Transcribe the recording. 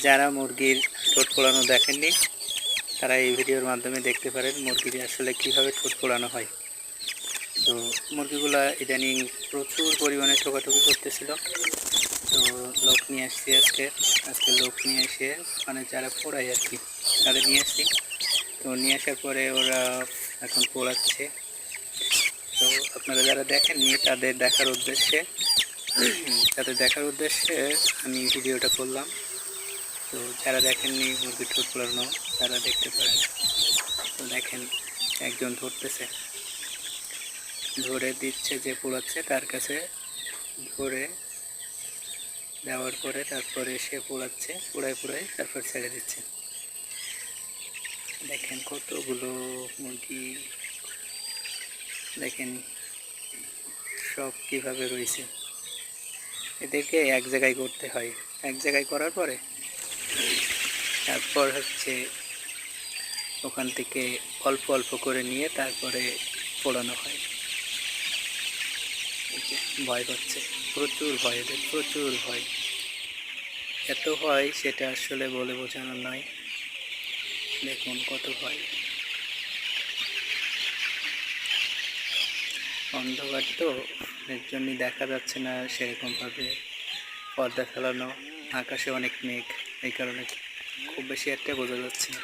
যারা মুরগির ঠোঁট পোড়ানো দেখেননি তারা এই ভিডিওর মাধ্যমে দেখতে পারেন মুরগির আসলে কীভাবে ঠোঁট পোড়ানো হয়। তো মুরগিগুলা ইদানিং প্রচুর পরিমাণে ঠোকাঠুকি করতেছিল। তো লোক নিয়ে আসছি আজকে লোক নিয়ে এসে মানে যারা পোড়ায় আর কি তাদের নিয়ে আসছি। তো নিয়ে আসার পরে ওরা এখন পোড়াচ্ছে। তো আপনারা যারা দেখেননি তাদের দেখার উদ্দেশ্যে আমি ভিডিওটা করলাম। তো যারা দেখেননি মুরগির ঠোঁট পোড়ানো তারা দেখতে পারেন। তো দেখেন একজন ধরে দিচ্ছে, যে পোড়াচ্ছে তার কাছে ধরে দেওয়ার পরে তারপরে সে পোড়াচ্ছে, পোড়ায় তারপর ছেড়ে দিচ্ছে। দেখেন কতগুলো মুরগি, দেখেন সব কিভাবে রয়েছে। এদেরকে এক জায়গায় করতে হয়, এক জায়গায় করার পরে তারপর ওখান থেকে অল্প অল্প করে নিয়ে তারপরে পোড়ানো হয়। ভয় পাচ্ছে, প্রচুর ভয়, এদের প্রচুর ভয়। এত ভয় সেটা আসলে বলে বোঝানো নয়। দেখুন কত ভয়। অন্ধকার তো, এর জন্যই দেখা যাচ্ছে না সেরকমভাবে পর্দা ফেলানো। আকাশে অনেক মেঘ, এই কারণে খুব বেশি একটা বোঝা যাচ্ছে না।